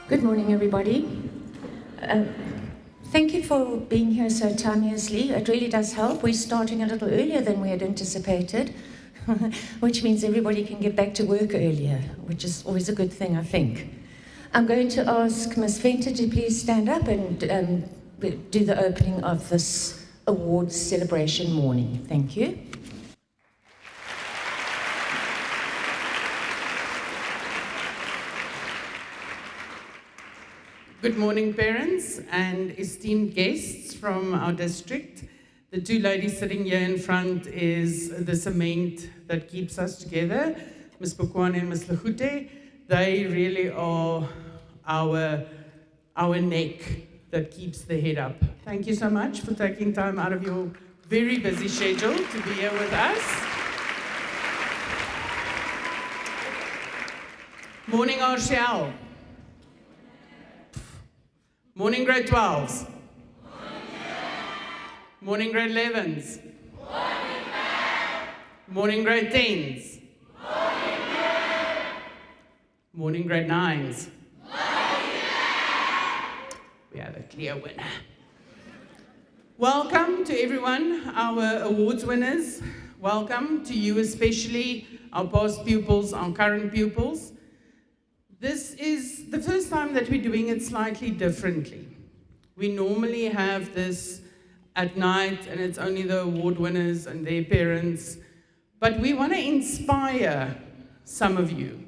Good morning, everybody. Um, Thank you for being here so timeously. It really does help. We're starting a little earlier than we had anticipated, which means everybody can get back to work earlier, which is always a good thing, I think. I'm going to ask Ms. Fenter to please stand up and do the opening of this awards celebration morning. Thank you. Good morning, parents and esteemed guests from our district. The two ladies sitting here in front is the cement that keeps us together, Ms. Bokwane and Ms. Lehute. They really are our neck that keeps the head up. Thank you so much for taking time out of your very busy schedule to be here with us. Morning, RCL. Morning, grade 12s. Morning, grade 11s. Morning, grade 10s. Morning, grade 9s. We have a clear winner. Welcome to everyone, our awards winners. Welcome to you especially, our past pupils, our current pupils. This is the first time that we're doing it slightly differently. We normally have this at night and it's only the award winners and their parents, but we want to inspire some of you.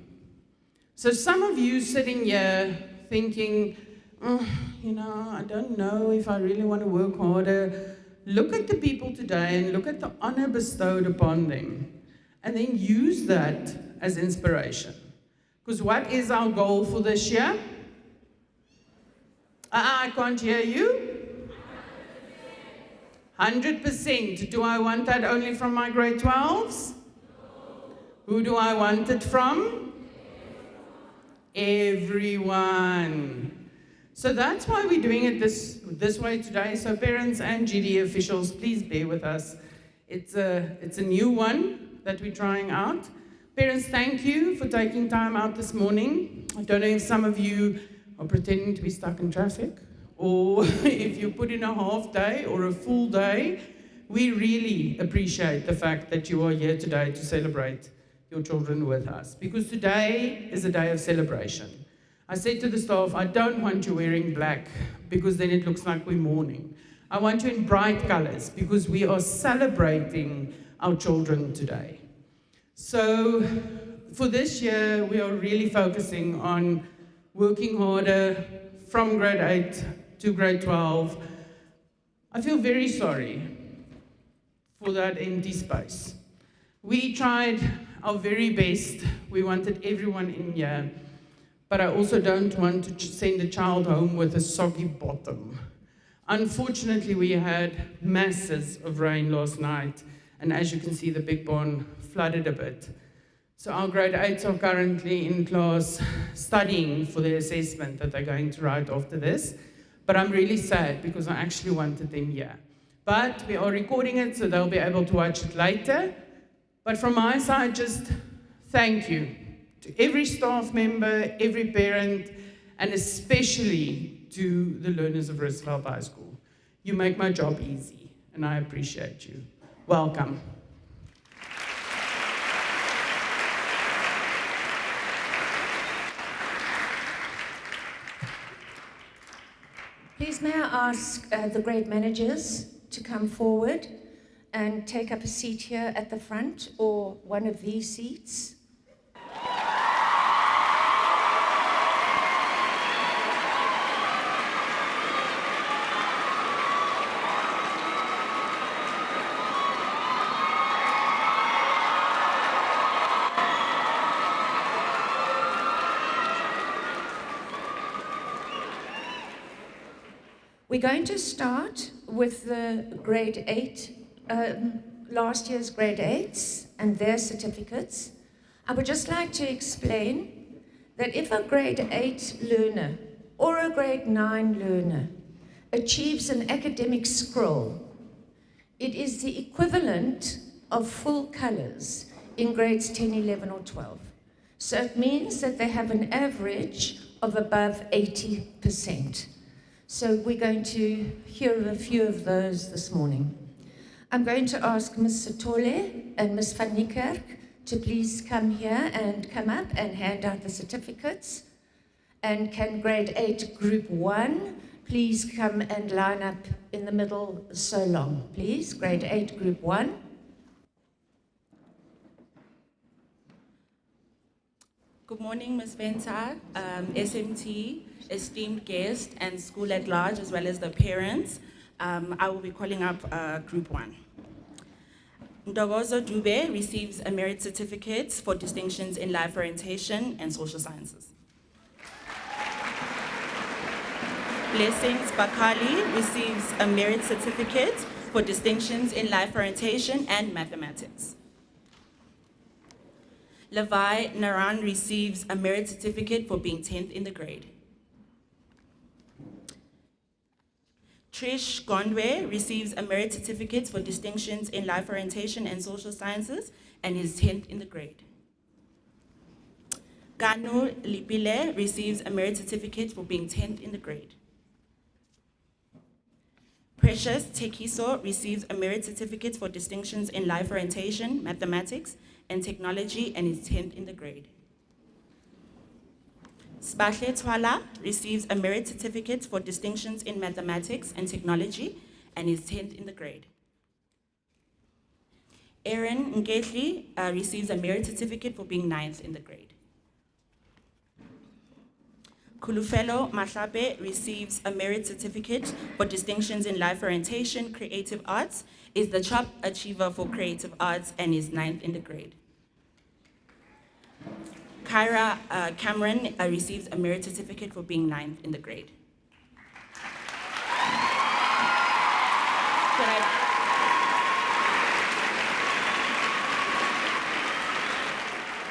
So some of you sitting here thinking, I don't know if I really want to work harder. Look at the people today and look at the honor bestowed upon them and then use that as inspiration. Because what is our goal for this year? I can't hear you. 100%. Do I want that only from my grade 12s? Who do I want it from? Everyone. So that's why we're doing it this way today. So parents and GD officials, please bear with us. It's a new one that we're trying out. Parents, thank you for taking time out this morning. I don't know if some of you are pretending to be stuck in traffic, or if you put in a half day or a full day. We really appreciate the fact that you are here today to celebrate your children with us, because today is a day of celebration. I said to the staff, I don't want you wearing black, because then it looks like we're mourning. I want you in bright colors, because we are celebrating our children today. So for this year, we are really focusing on working harder from grade 8 to grade 12. I feel very sorry for that empty space. We tried our very best. We wanted everyone in here, but I also don't want to send a child home with a soggy bottom. Unfortunately, we had masses of rain last night, and as you can see, the big barn flooded a bit. So our grade 8s are currently in class studying for the assessment that they're going to write after this. But I'm really sad because I actually wanted them here. But we are recording it, so they'll be able to watch it later. But from my side, just thank you to every staff member, every parent, and especially to the learners of Roosevelt High School. You make my job easy, and I appreciate you. Welcome. Please may I ask the grade managers to come forward and take up a seat here at the front or one of these seats. We're going to start with the grade 8, last year's grade 8s and their certificates. I would just like to explain that if a grade 8 learner or a grade 9 learner achieves an academic scroll, it is the equivalent of full colors in grades 10, 11 or 12. So it means that they have an average of above 80%. So we're going to hear a few of those this morning. I'm going to ask Ms. Sitole and Ms. van Niekerk to please come here and come up and hand out the certificates. And can grade 8 group 1 please come and line up in the middle so long, please? Grade 8 group 1. Good morning, Ms. Venter, SMT, esteemed guest, and school at large, as well as the parents. I will be calling up Group 1. Ndogozo Dube receives a merit certificate for distinctions in life orientation and social sciences. Blessings Bakali receives a merit certificate for distinctions in life orientation and mathematics. Levi Naran receives a merit certificate for being 10th in the grade. Trish Gondwe receives a merit certificate for distinctions in life orientation and social sciences and is 10th in the grade. Kanu Lipile receives a merit certificate for being 10th in the grade. Precious Tekiso receives a merit certificate for distinctions in life orientation, mathematics, and technology and is 10th in the grade. Spahle Twala receives a merit certificate for distinctions in mathematics and technology and is 10th in the grade. Aaron Ngehli receives a merit certificate for being 9th in the grade. Kulufelo Mahlape receives a merit certificate for distinctions in life orientation, creative arts, is the top achiever for creative arts and is 9th in the grade. Kyra Cameron receives a merit certificate for being 9th in the grade.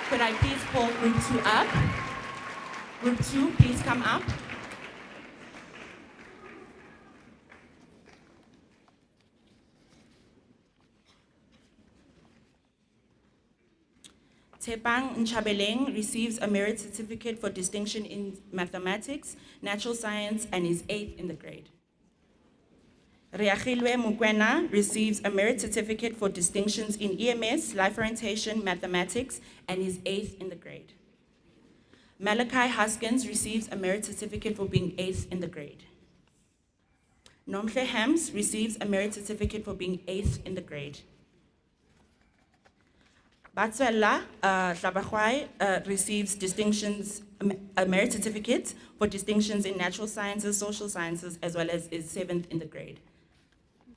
Could I please call Group 2 up? Group 2, please come up. Tepang Nchabeleng receives a merit certificate for distinction in mathematics, natural science, and is 8th in the grade. Reagilwe Mukwena receives a merit certificate for distinctions in EMS, life orientation, mathematics, and is 8th in the grade. Malachi Haskins receives a merit certificate for being 8th in the grade. Nomhle Hams receives a merit certificate for being 8th in the grade. Batswela Tlabahwai receives a merit certificate for distinctions in natural sciences, social sciences, as well as is 7th in the grade.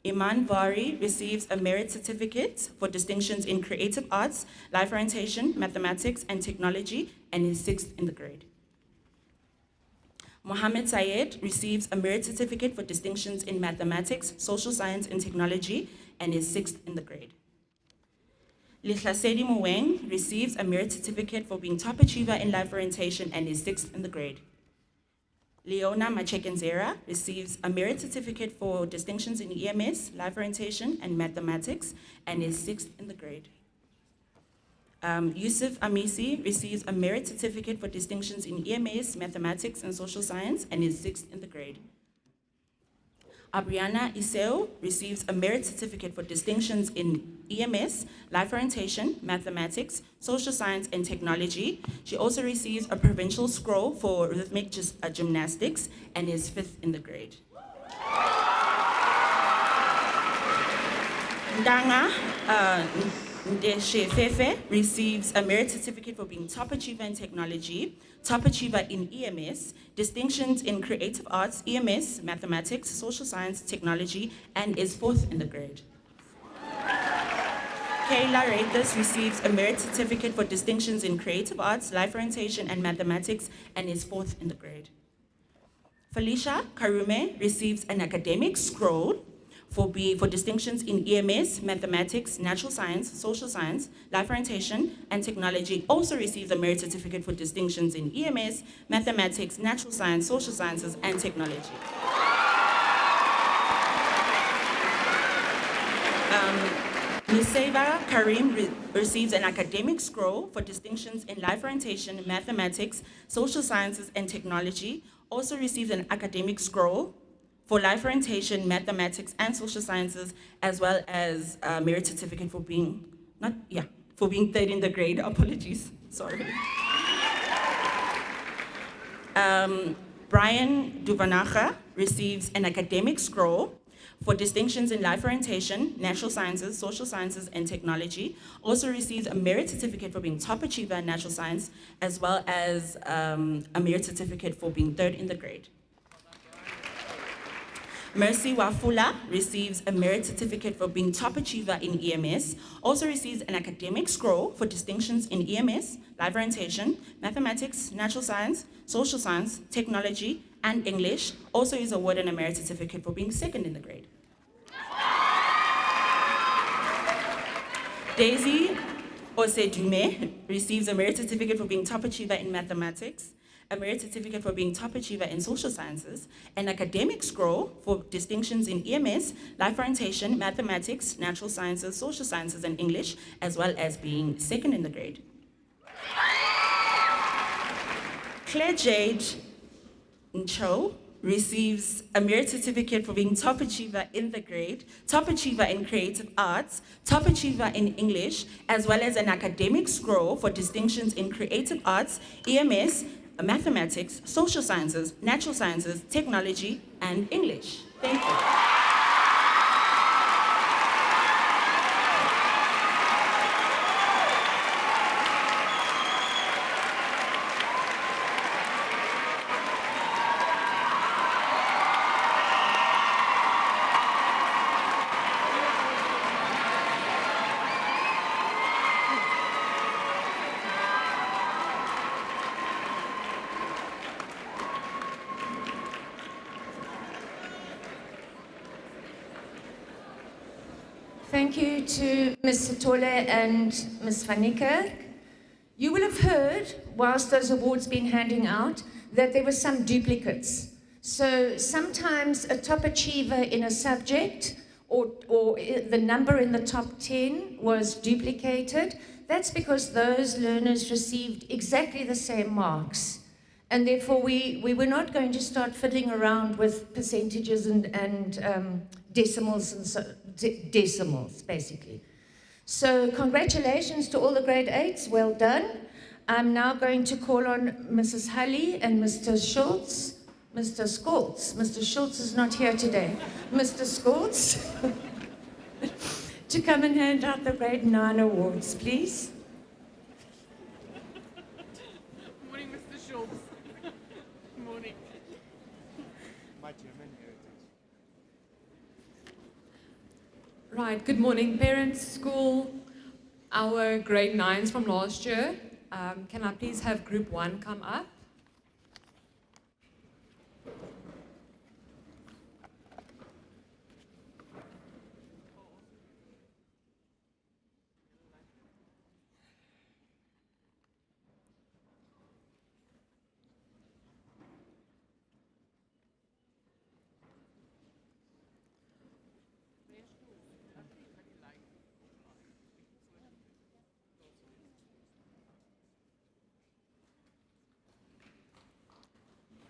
Iman Vari receives a merit certificate for distinctions in creative arts, life orientation, mathematics, and technology, and is 6th in the grade. Mohammed Sayed receives a merit certificate for distinctions in mathematics, social science, and technology, and is 6th in the grade. Lihlasedi Muweng receives a merit certificate for being top achiever in life orientation and is 6th in the grade. Leona Machekenzera receives a merit certificate for distinctions in EMS, life orientation, and mathematics, and is 6th in the grade. Yusuf Amisi receives a merit certificate for distinctions in EMS, mathematics, and social science, and is 6th in the grade. Abriana Iseo receives a merit certificate for distinctions in EMS, life orientation, mathematics, social science, and technology. She also receives a provincial scroll for rhythmic gymnastics and is 5th in the grade. Ndanga Ndeshefefe receives a merit certificate for being top achiever in technology, top achiever in EMS, distinctions in creative arts, EMS, mathematics, social science, technology, and is 4th in the grade. Kayla Reithes receives a merit certificate for distinctions in creative arts, life orientation, and mathematics, and is 4th in the grade. Felicia Karume receives an academic scroll for distinctions in EMS, mathematics, natural science, social science, life orientation, and technology. Also receives a merit certificate for distinctions in EMS, mathematics, natural science, social sciences, and technology. Niseva Karim receives an academic scroll for distinctions in life orientation, mathematics, social sciences, and technology. Also receives an academic scroll for life orientation, mathematics, and social sciences, as well as a merit certificate for being, for being third in the grade. Apologies, sorry. Brian Duvanacha receives an academic scroll for distinctions in life orientation, natural sciences, social sciences, and technology. Also receives a merit certificate for being top achiever in natural science, as well as a merit certificate for being third in the grade. Mercy Wafula receives a merit certificate for being top achiever in EMS, also receives an academic scroll for distinctions in EMS, life orientation, mathematics, natural science, social science, technology, and English, also is awarded a merit certificate for being second in the grade. Daisy Osedume receives a merit certificate for being top achiever in mathematics, a merit certificate for being top achiever in social sciences, an academic scroll for distinctions in EMS, life orientation, mathematics, natural sciences, social sciences, and English, as well as being second in the grade. Claire Jade Ncho receives a merit certificate for being top achiever in the grade, top achiever in creative arts, top achiever in English, as well as an academic scroll for distinctions in creative arts, EMS, mathematics, social sciences, natural sciences, technology, and English. Thank you. Thank you to Ms. Sitole and Ms. Van Niekerk. You will have heard, whilst those awards been handing out, that there were some duplicates. So sometimes a top achiever in a subject or the number in the top 10 was duplicated. That's because those learners received exactly the same marks. And therefore, we were not going to start fiddling around with percentages and decimals and decimals, basically. So congratulations to all the grade 8s, well done. I'm now going to call on Mrs. Hully and Mr. Schultz, Mr. Skoltz. Mr. Schultz is not here today. Mr. Skoltz, to come and hand out the grade 9 awards, please. Good morning, Mr. Schultz. Good morning. My German heritage. Right, good morning parents, school, our grade 9s from last year. Can I please have group 1 come up?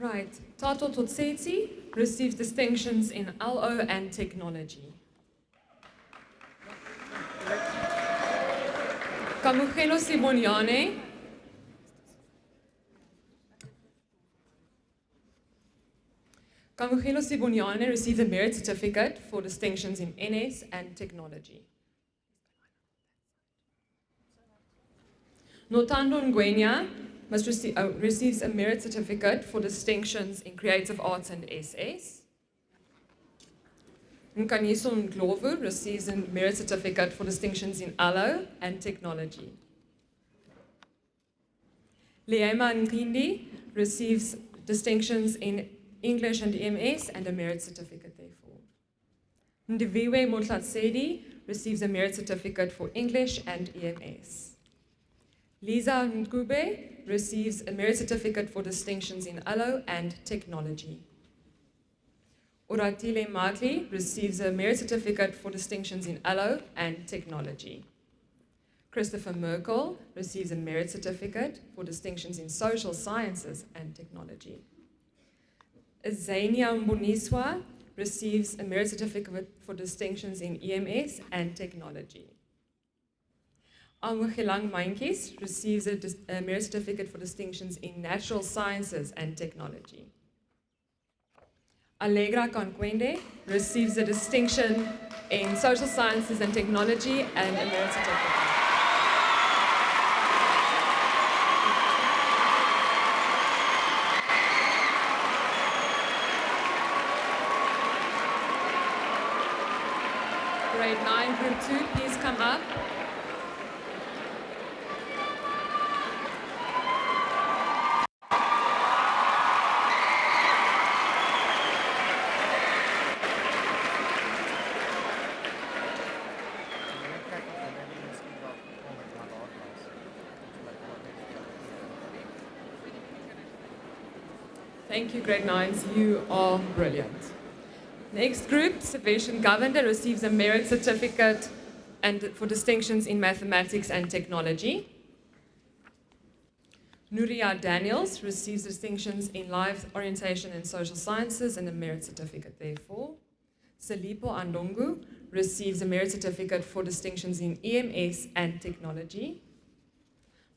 Right, Tato Totsetsi receives distinctions in LO and technology. Kamugelo Sibonyane receives a merit certificate for distinctions in NS and technology. Notando Ngwenya receives a merit certificate for distinctions in creative arts and SS. Nkaniso Ndlovu receives a merit certificate for distinctions in ALO and technology. Leema Nkindi receives distinctions in English and EMS and a merit certificate therefore. Ndiviwe Motlatsedi receives a merit certificate for English and EMS. Lisa Nkube receives a merit certificate for distinctions in ALO and technology. Oratile Matli receives a Merit Certificate for distinctions in Allo and Technology. Christopher Merkel receives a Merit Certificate for distinctions in Social Sciences and Technology. Azania Mboniswa receives a Merit Certificate for distinctions in EMS and Technology. Amugelang Mankis receives a Merit Certificate for distinctions in Natural Sciences and Technology. Allegra Conquende receives a distinction in Social Sciences and Technology and a Merit Certificate. Grade 9, Group 2, please come up. Thank you, grade 9s. You are brilliant. Next group, Sebastian Govender receives a Merit Certificate for distinctions in Mathematics and Technology. Nuria Daniels receives distinctions in Life Orientation and Social Sciences and a Merit Certificate therefore. Salipo Andongu receives a Merit Certificate for distinctions in EMS and Technology.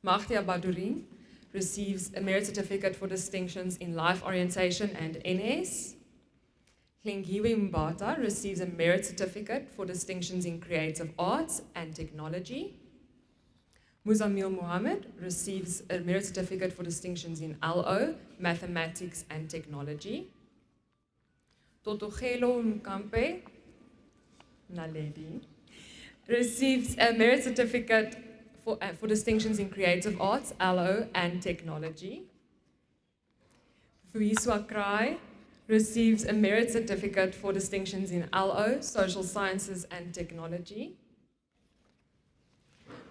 Mahtia Badurin receives a Merit Certificate for distinctions in Life Orientation and NS. Hlengiwe Mbata receives a Merit Certificate for distinctions in Creative Arts and Technology. Muzamil Mohammed receives a Merit Certificate for distinctions in LO, Mathematics and Technology. Totogelo Mkampe Naledi receives a Merit Certificate for distinctions in Creative Arts, LO and Technology. Fuiswa Krai receives a Merit Certificate for distinctions in LO, Social Sciences and Technology.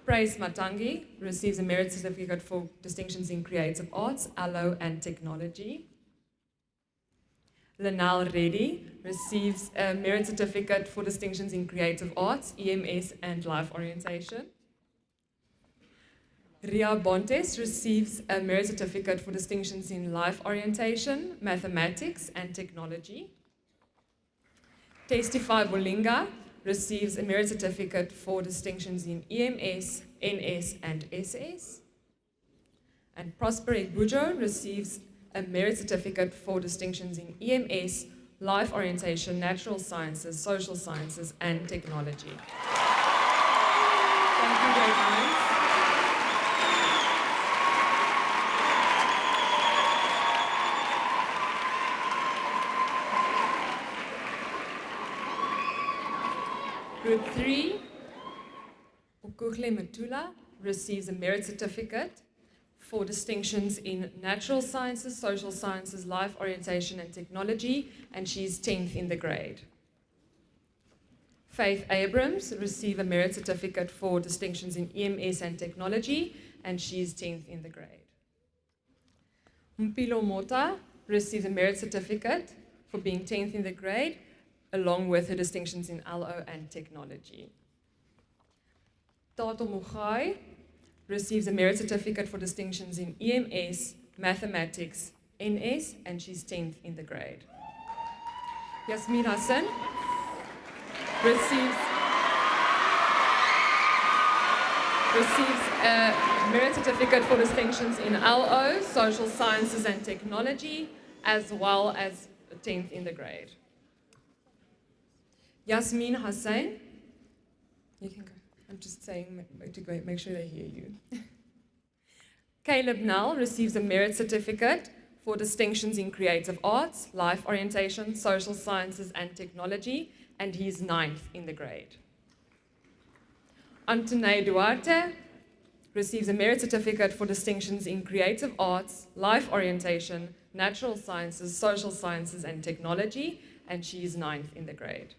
Praise Matangi receives a Merit Certificate for distinctions in Creative Arts, LO and Technology. Lanal Reddy receives a Merit Certificate for distinctions in Creative Arts, EMS and Life Orientation. Ria Bontes receives a Merit Certificate for distinctions in Life Orientation, Mathematics and Technology. Testify Bolinga receives a Merit Certificate for distinctions in EMS, NS and SS. And Prosper Bujo receives a Merit Certificate for distinctions in EMS, Life Orientation, Natural Sciences, Social Sciences and Technology. Thank you very much. Group 3, Ukuhle Matula receives a Merit Certificate for distinctions in Natural Sciences, Social Sciences, Life Orientation and Technology, and she's 10th in the grade. Faith Abrams receives a Merit Certificate for distinctions in EMS and Technology, and she's 10th in the grade. Mpilo Mota receives a Merit Certificate for being 10th in the grade, along with her distinctions in LO and Technology. Tato Mugai receives a Merit Certificate for distinctions in EMS, Mathematics, NS, and she's 10th in the grade. Yasmin Hassan receives a Merit Certificate for distinctions in LO, Social Sciences and Technology, as well as 10th in the grade. Yasmin Hussain, you can go. I'm just saying to go make sure they hear you. Caleb Null receives a Merit Certificate for distinctions in Creative Arts, Life Orientation, Social Sciences and Technology, and he's 9th in the grade. Antone Duarte receives a Merit Certificate for distinctions in Creative Arts, Life Orientation, Natural Sciences, Social Sciences and Technology, and she's 9th in the grade.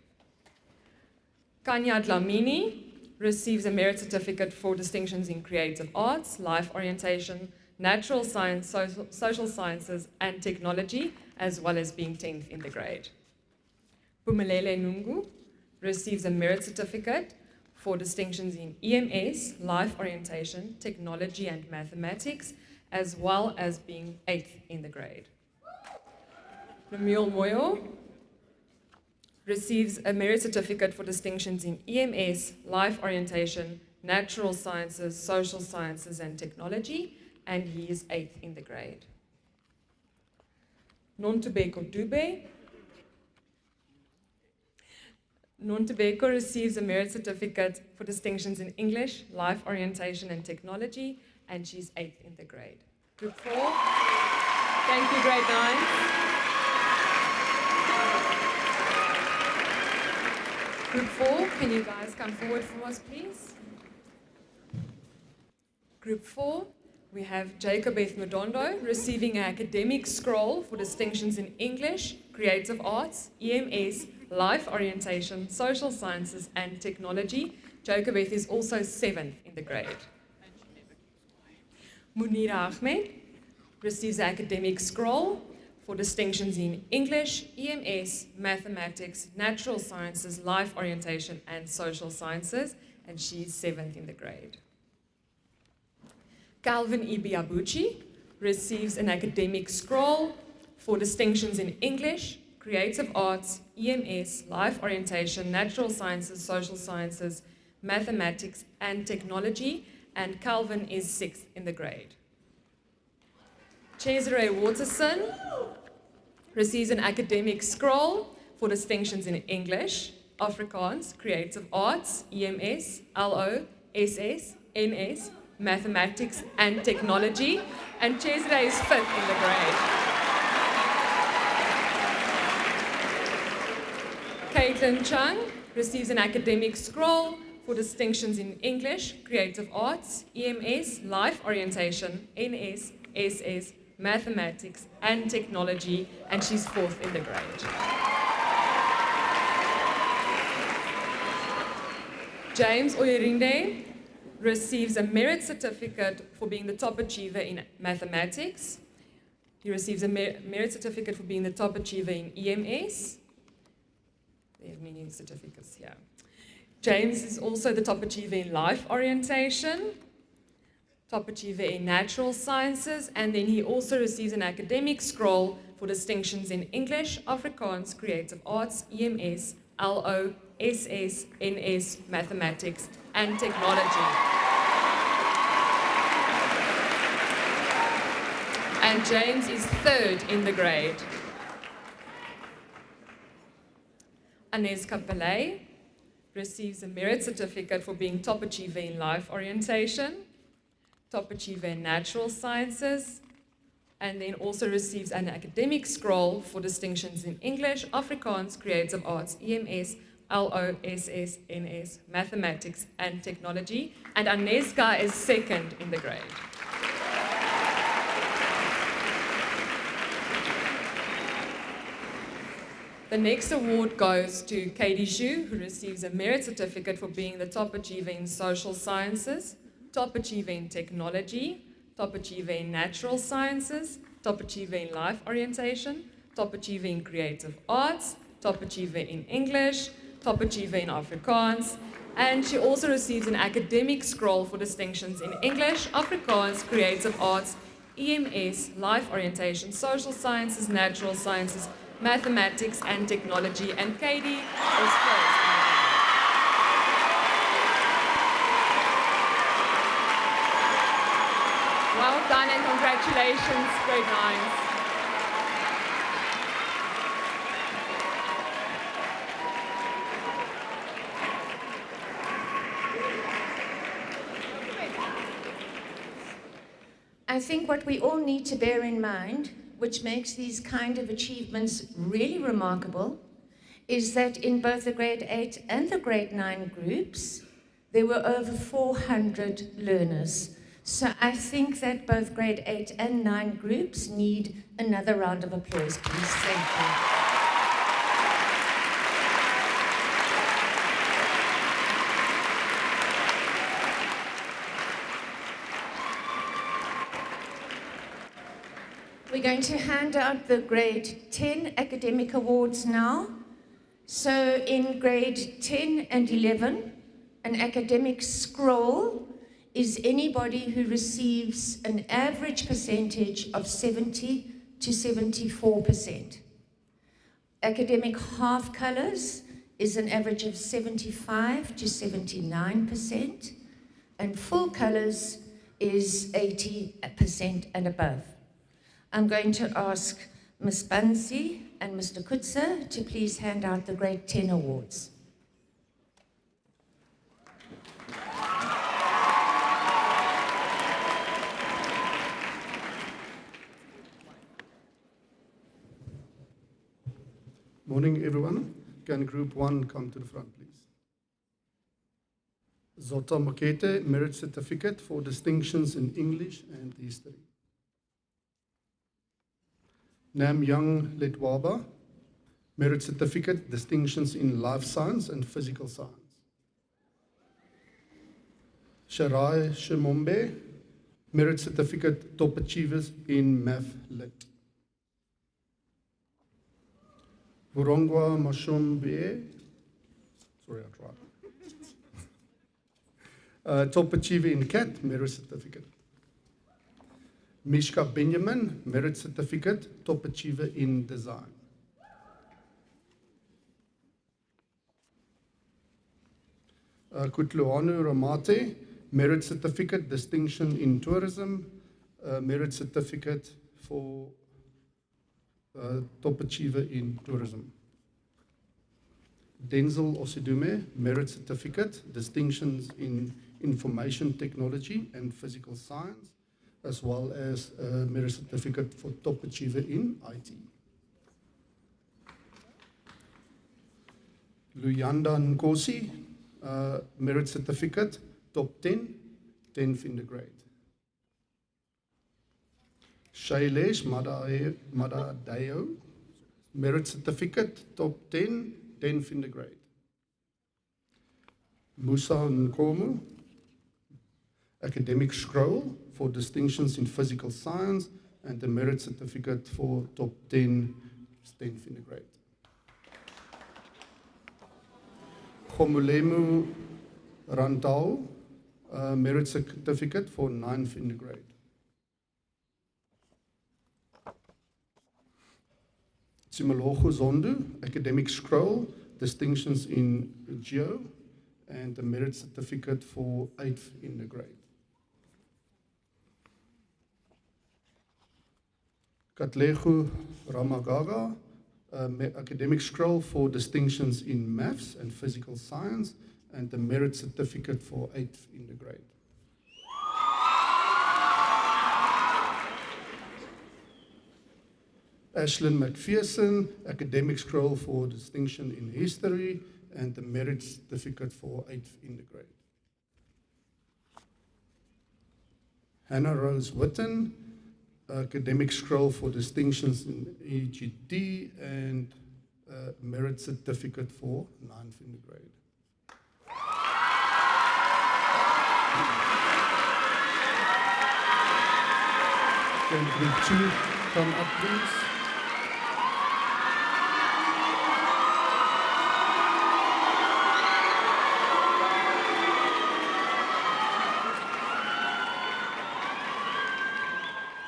Kanya Dlamini receives a Merit Certificate for distinctions in Creative Arts, Life Orientation, Natural Science, Social Sciences and Technology, as well as being 10th in the grade. Pumelele Nungu receives a merit certificate for distinctions in EMS, life orientation, technology and mathematics, as well as being 8th in the grade. Lemuel Moyo receives a merit certificate for distinctions in EMS, life orientation, natural sciences, social sciences and technology, and he is 8th in the grade. Nontobeko Dube receives a merit certificate for distinctions in English, life orientation and technology, and she's 8th in the grade. Group 4. Thank you, grade 9. Group 4, can you guys come forward for us, please? Group 4, we have Jacob F. Mudondo receiving an academic scroll for distinctions in English, creative arts, EMS, life orientation, social sciences and technology. Jacob F. is also 7th in the grade. Munira Ahmed receives an academic scroll for distinctions in English, EMS, mathematics, natural sciences, life orientation and social sciences, and she's 7th in the grade. Calvin Ibiabuchi receives an academic scroll for distinctions in English, creative arts, EMS, life orientation, natural sciences, social sciences, mathematics and technology, and Calvin is 6th in the grade. Cesare Waterson receives an academic scroll for distinctions in English, Afrikaans, creative arts, EMS, LO, SS, NS, mathematics and technology, and Cesare is 5th in the grade. Caitlin Chung receives an academic scroll for distinctions in English, creative arts, EMS, life orientation, NS, SS, mathematics and technology, and she's 4th in the grade. James Oyerinde receives a merit certificate for being the top achiever in mathematics. He receives a merit certificate for being the top achiever in EMS. They have many certificates here. James is also the top achiever in life orientation, top achiever in natural sciences, and then he also receives an academic scroll for distinctions in English, Afrikaans, creative arts, EMS, LO, SS, NS, mathematics, and technology. And James is 3rd in the grade. Ines Kapelay receives a merit certificate for being top achiever in life orientation, top achiever in natural sciences, and then also receives an academic scroll for distinctions in English, Afrikaans, creative arts, EMS, LO, SS, NS, mathematics, and technology. And Aneska is 2nd in the grade. The next award goes to Katie Xu, who receives a merit certificate for being the top achiever in social sciences, top achiever in technology, top achiever in natural sciences, top achiever in life orientation, top achiever in creative arts, top achiever in English, top achiever in Afrikaans, and she also receives an academic scroll for distinctions in English, Afrikaans, creative arts, EMS, life orientation, social sciences, natural sciences, mathematics and technology, and Katie is 1st. Well done and congratulations, grade 9s. I think what we all need to bear in mind, which makes these kind of achievements really remarkable, is that in both the grade 8 and the grade 9 groups, there were over 400 learners. So I think that both grade 8 and 9 groups need another round of applause, please. Thank you. We're going to hand out the grade 10 academic awards now. So in grade 10 and 11, an academic scroll is anybody who receives an average percentage of 70 to 74%. Academic half colours is an average of 75 to 79%, and full colours is 80% and above. I'm going to ask Ms. Bansi and Mr. Kutzer to please hand out the grade 10 awards. Morning, everyone. Can Group 1 come to the front, please? Zota Mokete, Merit Certificate for Distinctions in English and History. Nam Young Letwaba, Merit Certificate, Distinctions in Life Science and Physical Science. Sharai Shimombe, Merit Certificate, Top Achievers in Math Lit. Vurongwa Mashombe, sorry, I tried. Top Achiever in CAT, Merit Certificate. Mishka Benjamin, Merit Certificate, Top Achiever in Design. Kutluanu Ramate, Merit Certificate, Distinction in Tourism, Merit Certificate for Top Achiever in Tourism. Denzel Osidume, Merit Certificate, Distinctions in Information Technology and Physical Science, as well as a Merit Certificate for Top Achiever in IT. Luyanda Nkosi, Merit Certificate, Top 10, 10th in the grade. Shailesh Madadeo, Merit Certificate, Top 10, 10th in the grade. Musa Nkomu, Academic Scroll for Distinctions in Physical Science and the Merit Certificate for Top 10, 10th in the grade. Khomulemu Rantau, Merit Certificate for 9th in the grade. Simologo Zondo, Academic Scroll, Distinctions in Geo, and the Merit Certificate for 8th in the grade. Katlego Ramagaga, Academic Scroll for Distinctions in Maths and Physical Science, and the Merit Certificate for 8th in the grade. Ashlyn McPherson, Academic Scroll for Distinction in History, and the Merit Certificate for 8th in the grade. Hannah Rose Witten, Academic Scroll for Distinctions in EGD, and Merit Certificate for 9th in the grade. Can Group 2 come up, please?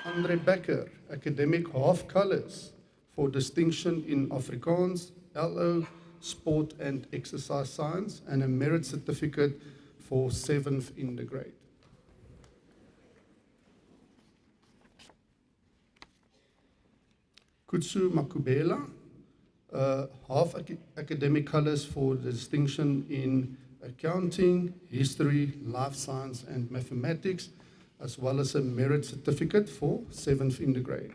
Andre Becker, Academic Half Colours for Distinction in Afrikaans, LO, Sport and Exercise Science, and a Merit Certificate for 7th in the grade. Kutsu Makubela, half academic colours for the distinction in accounting, history, life science, and mathematics, as well as a merit certificate for 7th in the grade.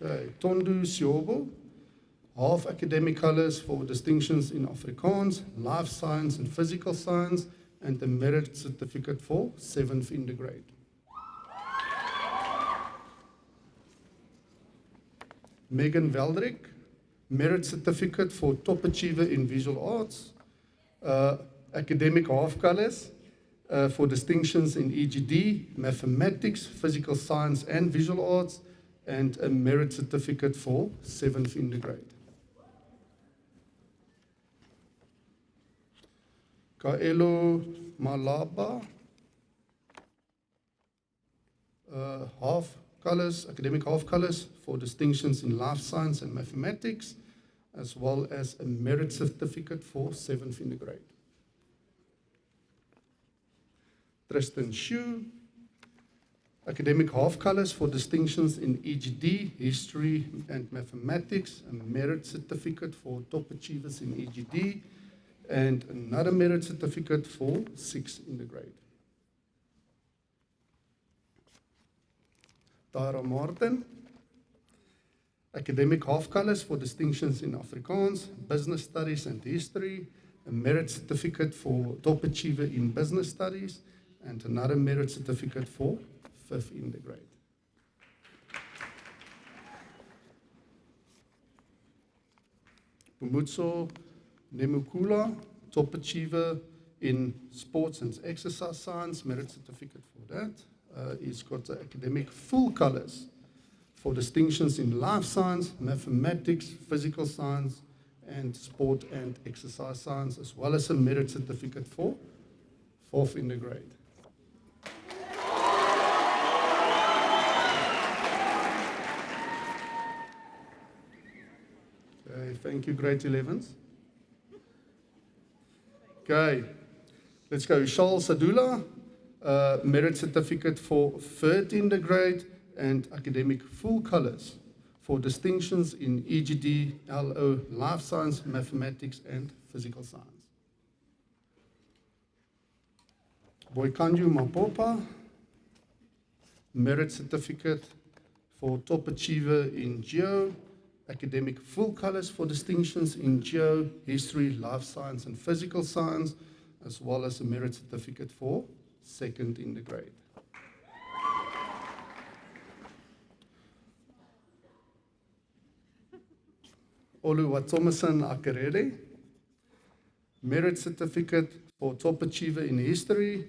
Okay, Tondu Siobo, half academic colours for distinctions in Afrikaans, life science, and physical science, and the merit certificate for 7th in the grade. Megan Veldrick, merit certificate for top achiever in visual arts, academic half colours for distinctions in EGD, mathematics, physical science and visual arts, and a merit certificate for 7th in the grade. Kaelo Malaba, academic half colors for distinctions in life science and mathematics, as well as a merit certificate for 7th in the grade. Tristan Shu, academic half colors for distinctions in EGD, history and mathematics, a merit certificate for top achievers in EGD, and another merit certificate for 6th in the grade. Tara Martin, academic half colors for distinctions in Afrikaans, business studies and history, a merit certificate for top achiever in business studies, and another merit certificate for 5th in the grade. Pumutso Nemukula, top achiever in sports and exercise science, merit certificate for that. He's got academic full colors for distinctions in life science, mathematics, physical science, and sport and exercise science, as well as a merit certificate for 4th in the grade. Okay, thank you, grade 11s. Okay, let's go. Charles Sadula, merit certificate for 3rd in the grade and academic full colors for distinctions in EGD, LO, life science, mathematics, and physical science. Boykanju Mapopa, merit certificate for top achiever in Geo, academic full colors for distinctions in Geo, history, life science, and physical science, as well as a merit certificate for 2nd in the grade. Oluwatomasan Akerere, merit certificate for top achiever in history.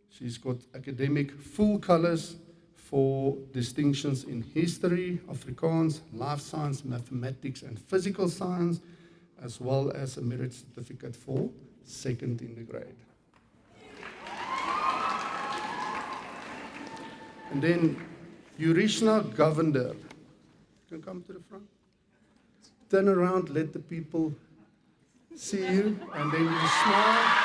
She's got academic full colors for distinctions in history, Afrikaans, life science, mathematics, and physical science, as well as a merit certificate for 2nd in the grade. And then Yurishna Govender. You can come to the front. Turn around, let the people see you, and then you smile.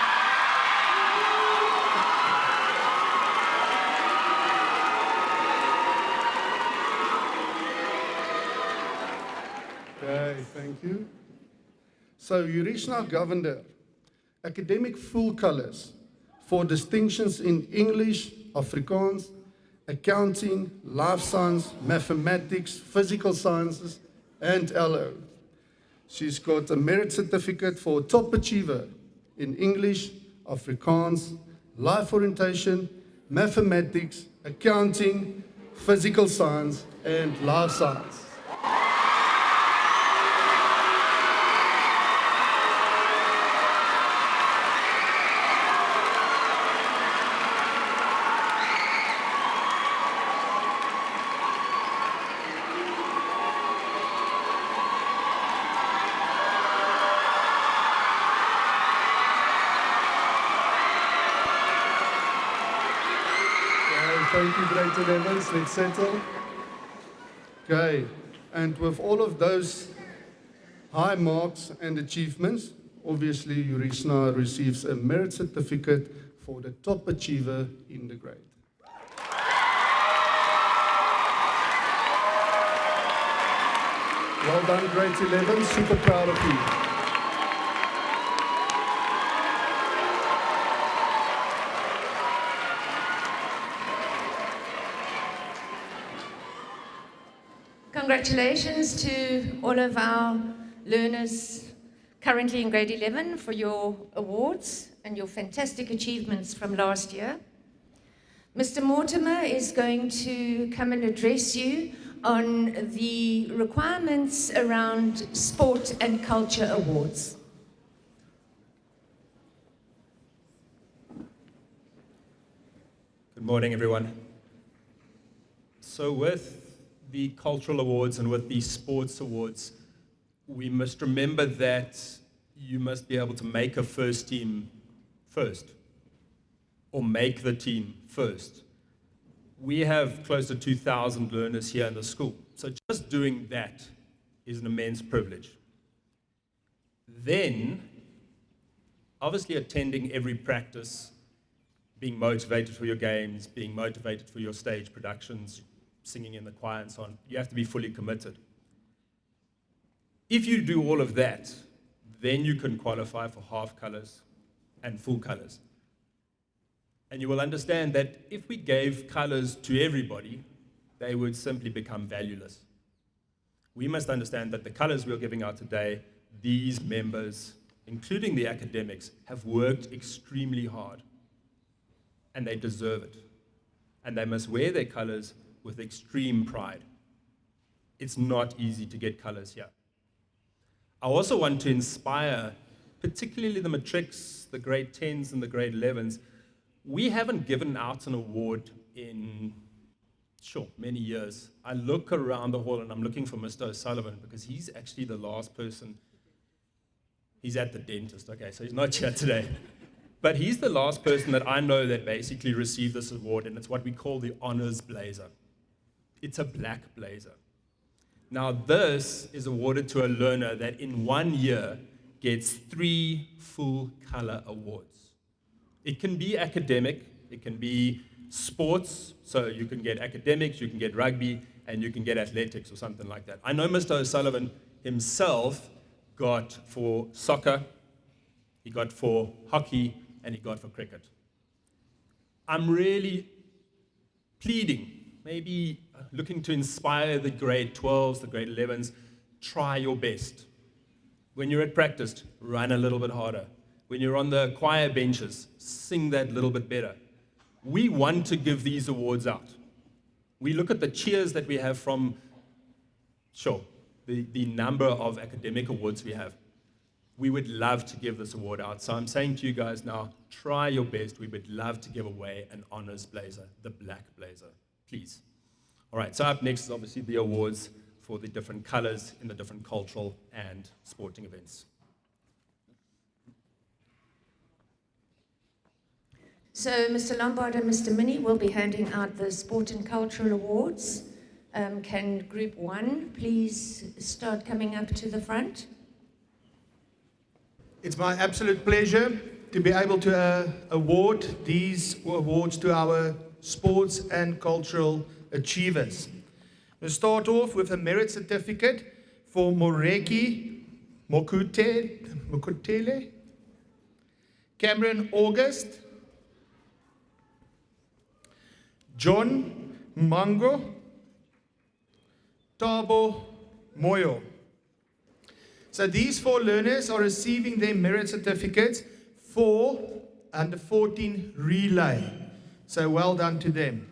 Okay, thank you. So Yurishna Govender, academic full colors for distinctions in English, Afrikaans, accounting, life science, mathematics, physical sciences, and LO. She's got a merit certificate for top achiever in English, Afrikaans, life orientation, mathematics, accounting, physical science, and life science. Thank you, grade 11s. Let's settle. Okay, and with all of those high marks and achievements, obviously Yurishna receives a merit certificate for the top achiever in the grade. Well done, grade 11. Super proud of you. Congratulations to all of our learners currently in grade 11 for your awards and your fantastic achievements from last year. Mr. Mortimer is going to come and address you on the requirements around sport and culture awards. Good morning, everyone. So with the cultural awards and with the sports awards, we must remember that you must be able to make a first team first, or make the team first. We have close to 2,000 learners here in the school, so just doing that is an immense privilege. Then, obviously attending every practice, being motivated for your games, being motivated for your stage productions, singing in the choir and so on, you have to be fully committed. If you do all of that, then you can qualify for half colors and full colors. And you will understand that if we gave colors to everybody, they would simply become valueless. We must understand that the colors we're giving out today, these members, including the academics, have worked extremely hard. And they deserve it. And they must wear their colors with extreme pride. It's not easy to get colors here. I also want to inspire, particularly the matrics, the grade 10s and the grade 11s. We haven't given out an award in, many years. I look around the hall and I'm looking for Mr. O'Sullivan because he's actually the last person. He's at the dentist, okay, so he's not here today. But he's the last person that I know that basically received this award, and it's what we call the honors blazer. It's a black blazer. Now, this is awarded to a learner that in 1 year gets 3 full color awards. It can be academic, it can be sports, so you can get academics, you can get rugby, and you can get athletics or something like that. I know Mr. O'Sullivan himself got for soccer, he got for hockey, and he got for cricket. I'm really pleading, maybe looking to inspire the grade 12s, the grade 11s, try your best. When you're at practice, run a little bit harder. When you're on the choir benches, sing that little bit better. We want to give these awards out. We look at the cheers that we have from, the number of academic awards we have. We would love to give this award out. So I'm saying to you guys now, try your best. We would love to give away an honors blazer, the black blazer, please. All right, so up next is obviously the awards for the different colors in the different cultural and sporting events. So Mr. Lombard and Mr. Minnie will be handing out the Sport and Cultural Awards. Can Group 1 please start coming up to the front? It's my absolute pleasure to be able to award these awards to our sports and cultural achievers. We'll start off with a merit certificate for Moreki Mokutele, Cameron August, John Mango, Tabo Moyo. So these 4 learners are receiving their merit certificates for under 14 relay. So well done to them.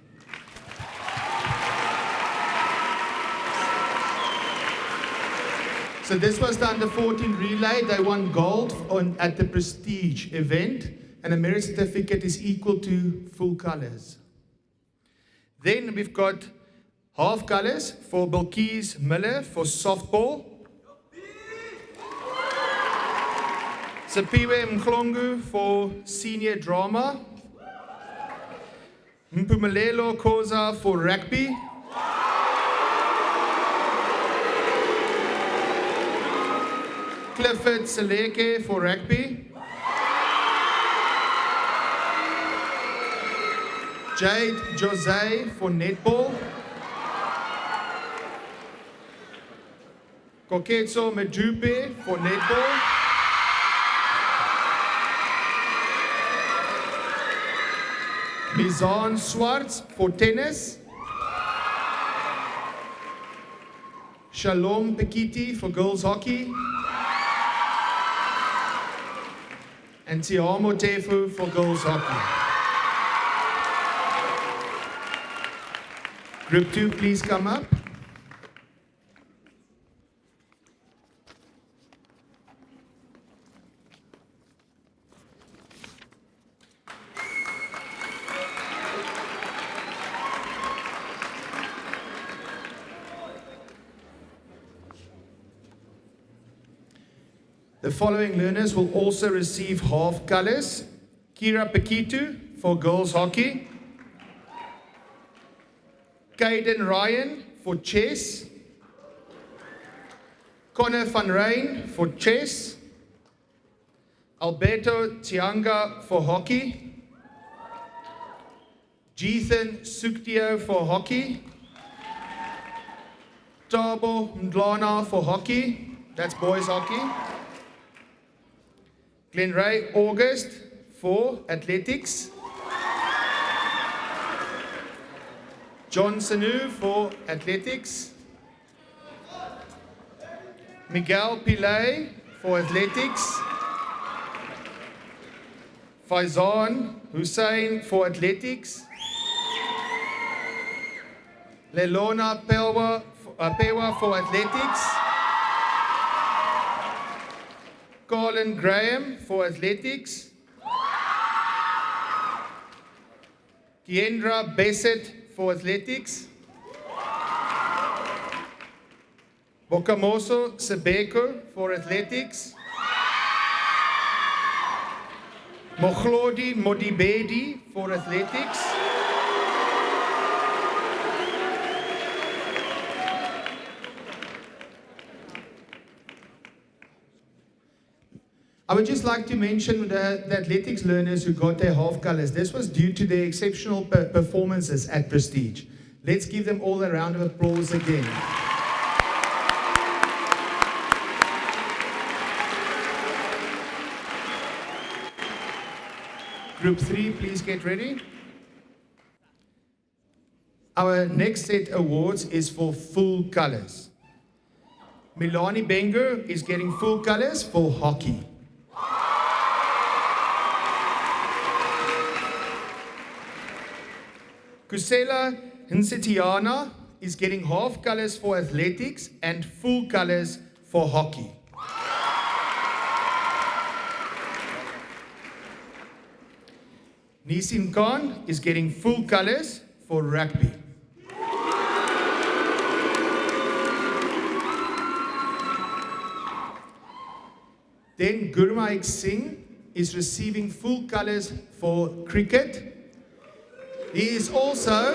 So this was the under 14 relay. They won gold at the Prestige event, and a merit certificate is equal to full colors. Then we've got half colors for Bilkis Miller for softball. Sipiwe Mklongu for senior drama. Mpumelelo Koza for rugby. Clifford Seleke for rugby. Jade Jose for netball. Koketso Mejupe for netball. Mizan Swartz for tennis. Shalom Pekiti for girls hockey. And Tiamo Tefu for girls hockey. Group 2, please come up. The following learners will also receive half colors. Kira Pakitu for girls hockey. Caden Ryan for chess. Connor van Rijn for chess. Alberto Tianga for hockey. Jethan Suktio for hockey. Tabo Mdlana for hockey. That's boys hockey. Glenray August for athletics. John Sanu for athletics. Miguel Pillay for athletics. Faizan Hussein for athletics. Lelona Pewa for athletics. Colin Graham for athletics. Kiendra Bassett for athletics. Bokamoso Sebeko for athletics. Mohlodi Modibedi for athletics. I would just like to mention the athletics learners who got their half colors. This was due to their exceptional performances at Prestige. Let's give them all a round of applause again. Group 3, please get ready. Our next set awards is for full colors. Milani Benger is getting full colors for hockey. Kusela Hinsitiana is getting half colors for athletics and full colors for hockey. Nisin Khan is getting full colors for rugby. Then Gurmaik Singh is receiving full colors for cricket. He is also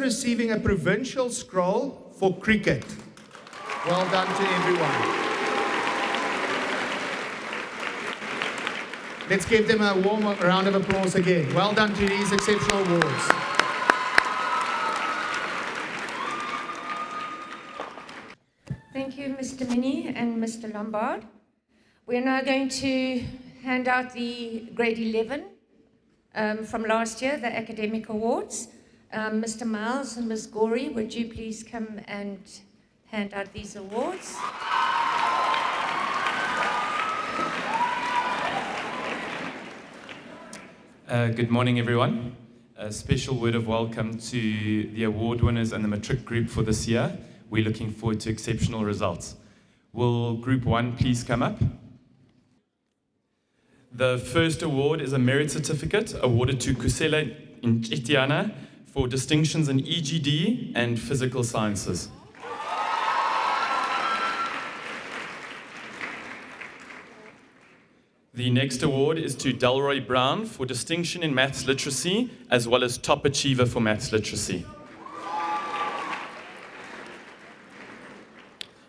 receiving a provincial scroll for cricket. Well done to everyone. Let's give them a warm round of applause again. Well done to these exceptional awards. Thank you, Mr. Minnie and Mr. Lombard. We're now going to hand out the grade 11 from last year, the academic awards. Mr. Miles and Ms. Gorey, would you please come and hand out these awards? Good morning, everyone. A special word of welcome to the award winners and the matric group for this year. We're looking forward to exceptional results. Will Group 1 please come up? The first award is a merit certificate awarded to Kusela Itiana for distinctions in EGD and physical sciences. The next award is to Delroy Brown for distinction in maths literacy, as well as top achiever for maths literacy.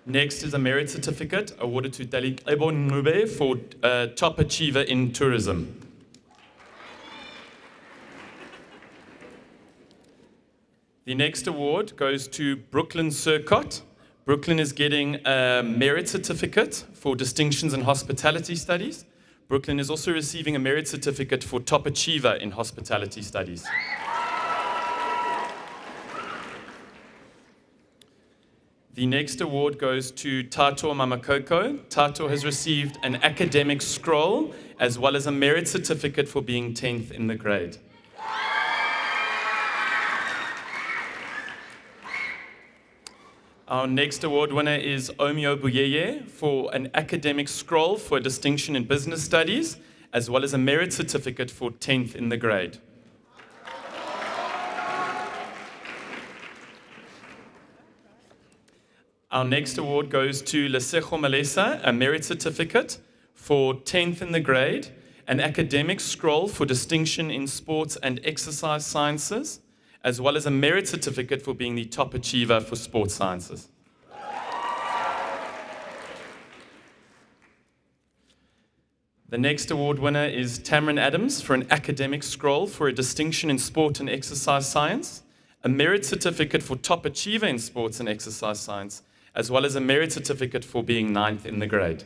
Next is a merit certificate awarded to Dalik Ebon Nube for top achiever in tourism. The next award goes to Brooklyn Surcott. Brooklyn is getting a merit certificate for distinctions in hospitality studies. Brooklyn is also receiving a merit certificate for top achiever in hospitality studies. The next award goes to Tato Mamakoko. Tato has received an academic scroll as well as a merit certificate for being 10th in the grade. Our next award winner is Omio Buyeye for an academic scroll for a distinction in business studies, as well as a merit certificate for 10th in the grade. Our next award goes to Lesego Malesa, a merit certificate for 10th in the grade, an academic scroll for distinction in sports and exercise sciences, as well as a merit certificate for being the top achiever for sports sciences. The next award winner is Tamron Adams for an academic scroll for a distinction in sport and exercise science, a merit certificate for top achiever in sports and exercise science, as well as a merit certificate for being 9th in the grade.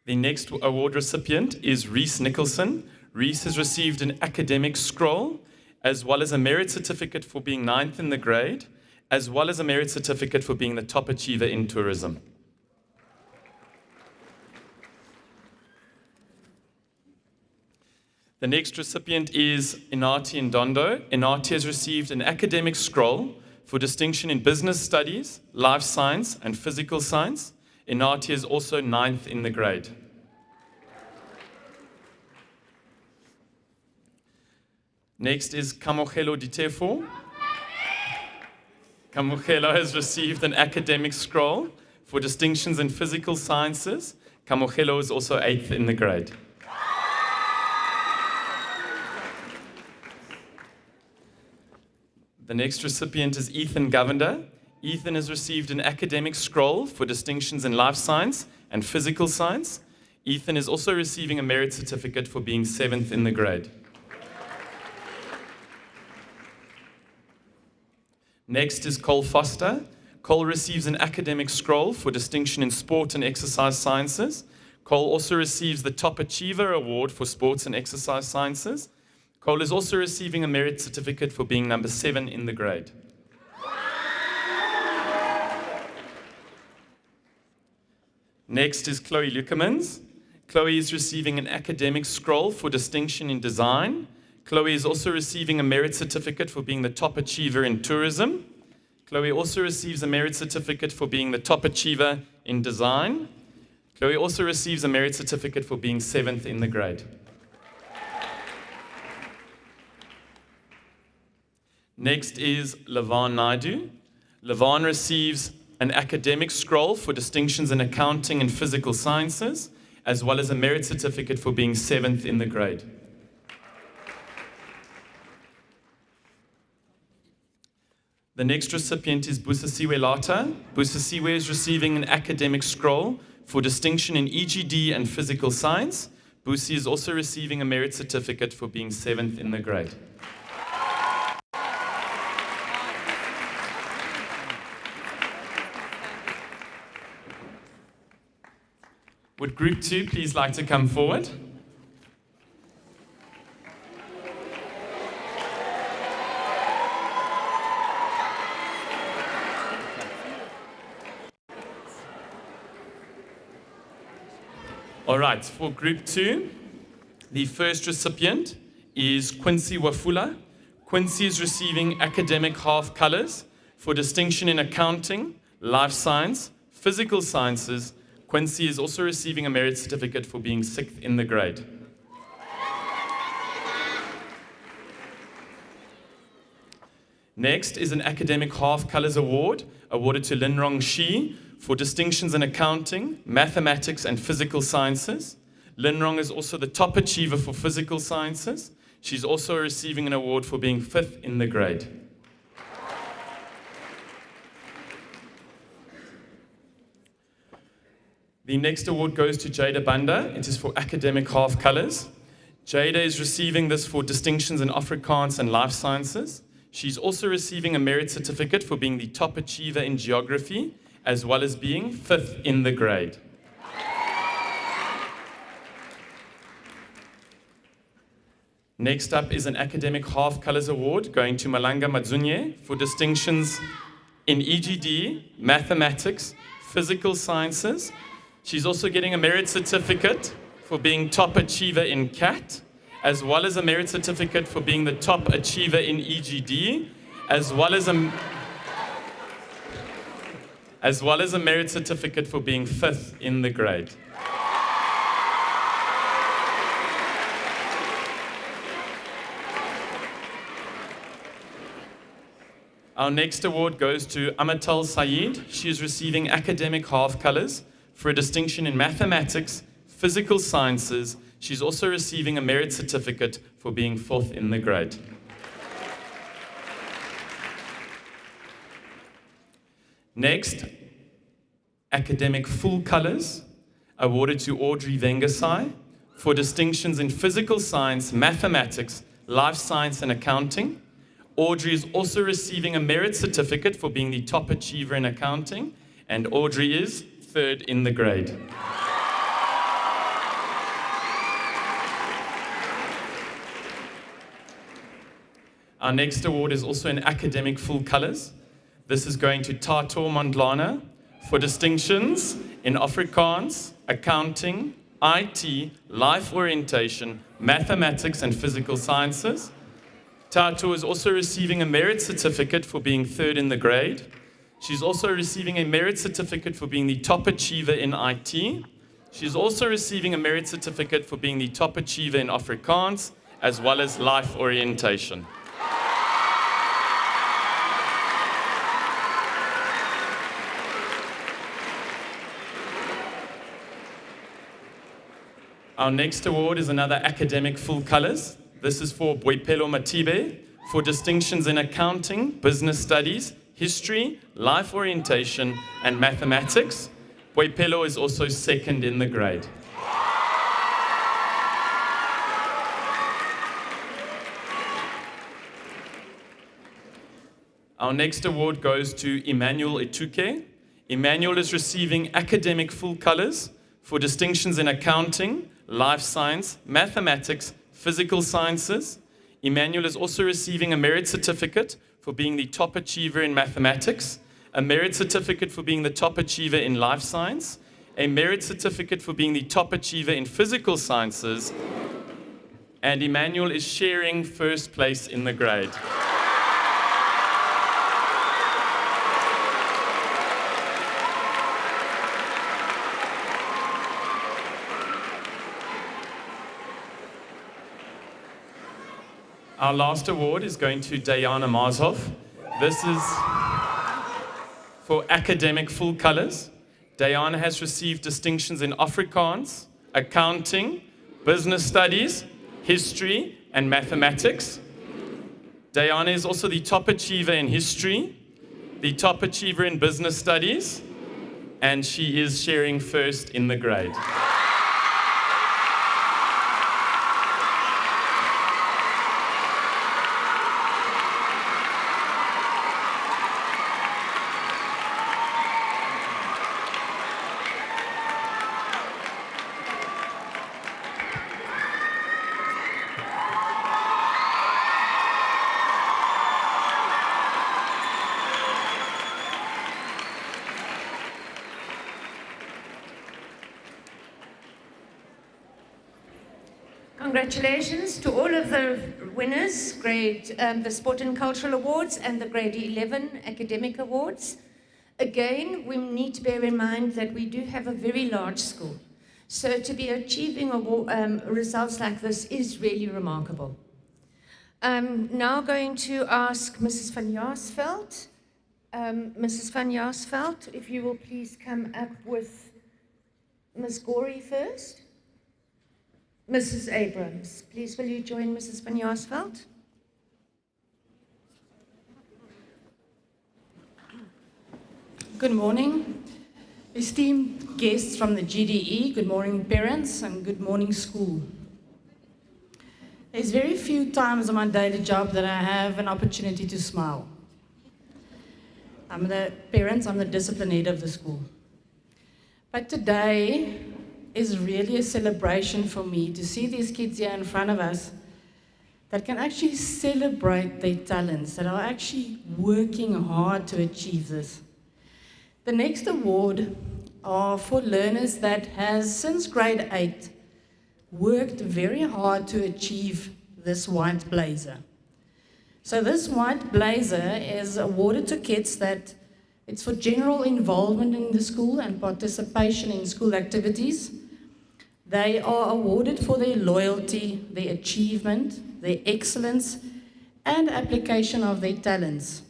The next award recipient is Reese Nicholson. Reese has received an academic scroll, as well as a merit certificate for being 9th in the grade, as well as a merit certificate for being the top achiever in tourism. The next recipient is Inati Ndondo. Inati has received an academic scroll for distinction in business studies, life science, and physical science. Inati is also 9th in the grade. Next is Kamogelo Ditefo. Kamogelo has received an academic scroll for distinctions in physical sciences. Kamogelo is also 8th in the grade. The next recipient is Ethan Govender. Ethan has received an academic scroll for distinctions in life science and physical science. Ethan is also receiving a merit certificate for being 7th in the grade. Next is Cole Foster. Cole receives an academic scroll for distinction in sport and exercise sciences. Cole also receives the Top Achiever Award for sports and exercise sciences. Cole is also receiving a merit certificate for being number 7 in the grade. Next is Chloe Luckermans. Chloe is receiving an academic scroll for distinction in design. Chloe is also receiving a merit certificate for being the top achiever in tourism. Chloe also receives a merit certificate for being the top achiever in design. Chloe also receives a merit certificate for being 7th in the grade. Next is Lavan Naidu. Lavan receives an academic scroll for distinctions in accounting and physical sciences, as well as a merit certificate for being 7th in the grade. The next recipient is Busisiwe Lata. Busisiwe is receiving an academic scroll for distinction in EGD and physical science. Busi is also receiving a merit certificate for being 7th in the grade. Would Group 2 please like to come forward? All right, for Group 2, the first recipient is Quincy Wafula. Quincy is receiving academic half colors for distinction in accounting, life science, physical sciences. Quincy is also receiving a merit certificate for being 6th in the grade. Next is an academic half colors award awarded to Linrong Shi for distinctions in accounting, mathematics, and physical sciences. Linrong is also the top achiever for physical sciences. She's also receiving an award for being 5th in the grade. The next award goes to Jada Banda. It is for academic half colors. Jada is receiving this for distinctions in Afrikaans and life sciences. She's also receiving a merit certificate for being the top achiever in geography, as well as being 5th in the grade. Next up is an academic half colors award going to Malanga Madzunye for distinctions in EGD, mathematics, physical sciences. She's also getting a merit certificate for being top achiever in CAT, as well as a merit certificate for being the top achiever in EGD, as well as a merit certificate for being 5th in the grade. Our next award goes to Amatal Saeed. She is receiving academic half colors for a distinction in mathematics, physical sciences. She's also receiving a merit certificate for being 4th in the grade. Next, academic full colors awarded to Audrey Vengasai for distinctions in physical science, mathematics, life science, and accounting. Audrey is also receiving a merit certificate for being the top achiever in accounting, and Audrey is 3rd in the grade. Our next award is also in academic full colors. This is going to Tato Mondlana for distinctions in Afrikaans, accounting, IT, life orientation, mathematics, and physical sciences. Tato is also receiving a merit certificate for being 3rd in the grade. She's also receiving a merit certificate for being the top achiever in IT. She's also receiving a merit certificate for being the top achiever in Afrikaans, as well as life orientation. Our next award is another academic full colors. This is for Boipelo Matibe for distinctions in accounting, business studies, history, life orientation, and mathematics. Boipelo is also 2nd in the grade. Our next award goes to Emmanuel Etuke. Emmanuel is receiving academic full colors for distinctions in accounting, life science, mathematics, physical sciences. Emmanuel is also receiving a merit certificate for being the top achiever in mathematics, a merit certificate for being the top achiever in life science, a merit certificate for being the top achiever in physical sciences, and Emmanuel is sharing 1st place in the grade. Our last award is going to Diana Marzhoff. This is for academic full colors. Diana has received distinctions in Afrikaans, accounting, business studies, history, and mathematics. Diana is also the top achiever in history, the top achiever in business studies, and she is sharing 1st in the grade. Congratulations to all of the winners, the Sport and Cultural Awards and the Grade 11 Academic Awards. Again, we need to bear in mind that we do have a very large school. So to be achieving results like this is really remarkable. I'm now going to ask Mrs. van Jaarsveld. Mrs. van Jaarsveld, if you will please come up with Ms. Gorey first. Mrs. Abrams, please will you join Mrs. van Jaarsveld? Good morning. Esteemed guests from the GDE, good morning parents, and good morning school. There's very few times in my daily job that I have an opportunity to smile. I'm the discipline head of the school. But today is really a celebration for me to see these kids here in front of us that can actually celebrate their talents, that are actually working hard to achieve this. The next award are for learners that has, since grade 8, worked very hard to achieve this white blazer. So this white blazer is awarded to kids that it's for general involvement in the school and participation in school activities. They are awarded for their loyalty, their achievement, their excellence, and application of their talents.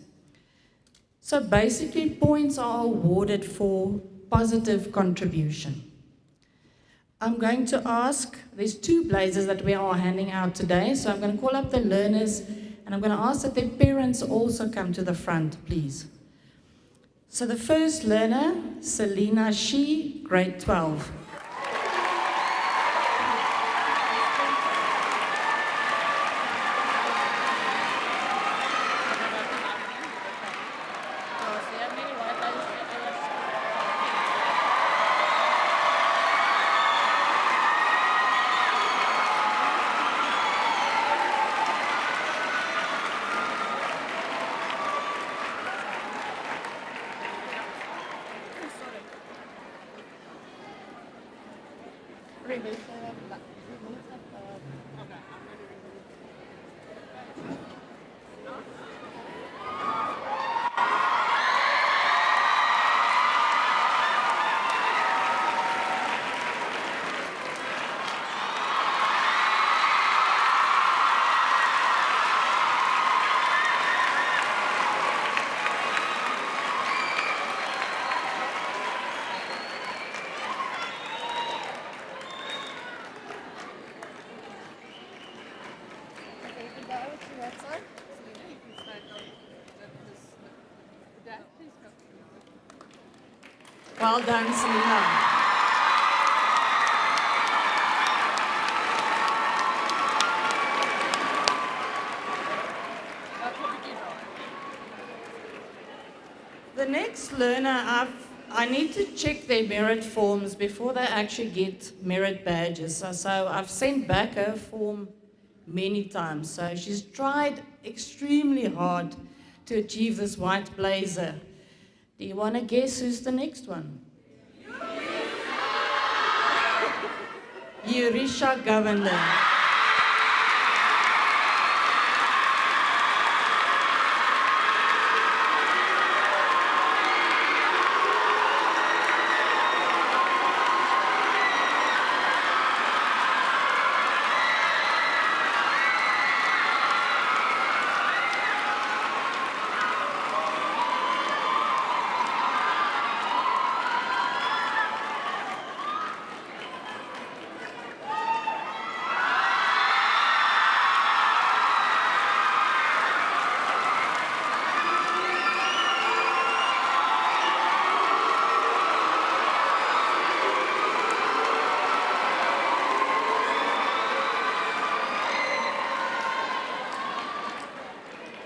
So basically, points are awarded for positive contribution. I'm going to ask, there's 2 blazers that we are handing out today, so I'm going to call up the learners, and I'm going to ask that their parents also come to the front, please. So the first learner, Selena Shi, grade 12. Well done, Selena. The next learner, I need to check their merit forms before they actually get merit badges. So I've sent back her form many times. So she's tried extremely hard to achieve this white blazer. Do you want to guess who's the next one? Yurisha Governor.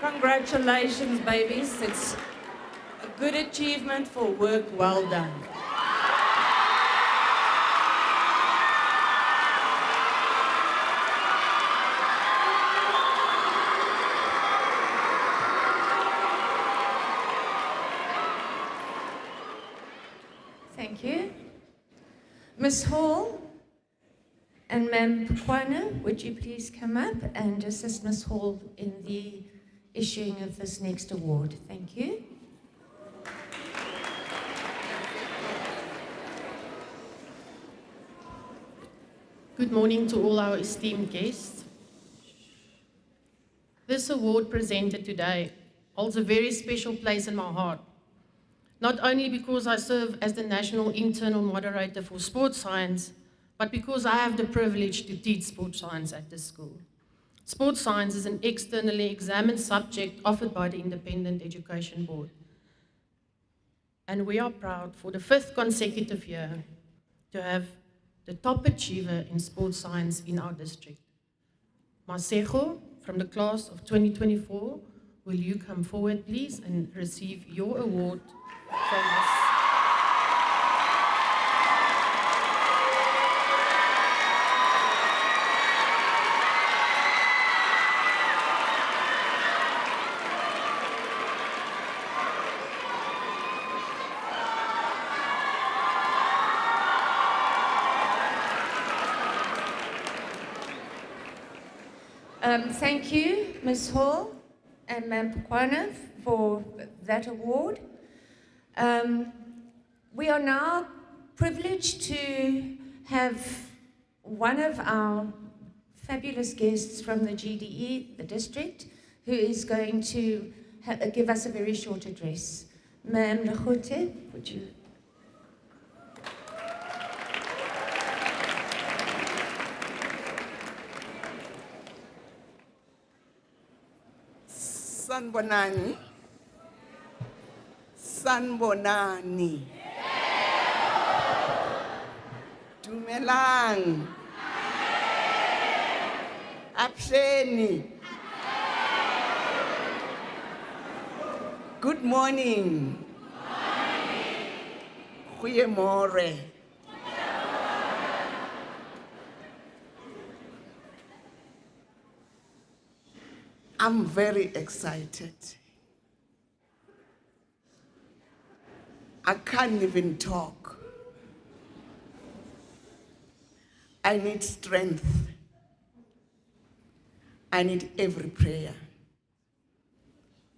Congratulations, babies. It's a good achievement for work well done. Thank you. Ms. Hall and Ma'am Pukwana, would you please come up and assist Ms. Hall in the issuing of this next award? Thank you. Good morning to all our esteemed guests. This award presented today holds a very special place in my heart, not only because I serve as the National Internal Moderator for Sports Science, but because I have the privilege to teach sports science at this school. Sports science is an externally examined subject offered by the Independent Education Board. And we are proud for the 5th consecutive year to have the top achiever in sports science in our district. Masego, from the class of 2024, will you come forward, please, and receive your award from us? Thank you, Ms. Hall and Ma'am Pukwana, for that award. We are now privileged to have one of our fabulous guests from the GDE, the district, who is going to give us a very short address. Ma'am Legote, would you? Sanbonani. Sanbonani. Dumelang. Apsheni. Good morning. Goeiemorgen. I'm very excited. I can't even talk. I need strength. I need every prayer.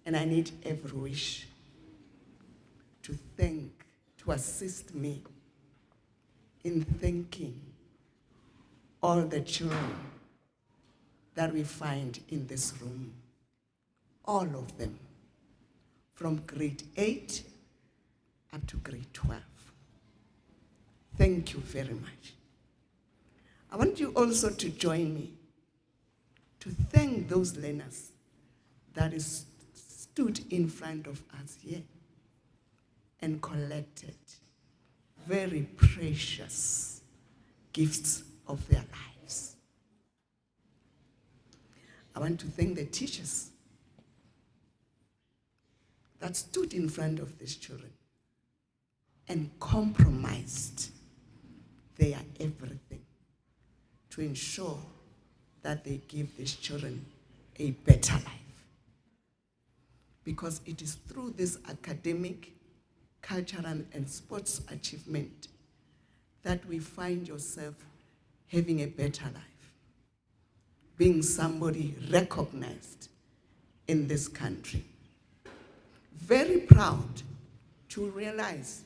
And I need every wish to assist me in thanking all the children that we find in this room. All of them, from grade 8 up to grade 12. Thank you very much. I want you also to join me to thank those learners that stood in front of us here and collected very precious gifts of their lives. I want to thank the teachers that stood in front of these children and compromised their everything to ensure that they give these children a better life. Because it is through this academic, cultural, and sports achievement that we find yourself having a better life, being somebody recognized in this country. Very proud to realize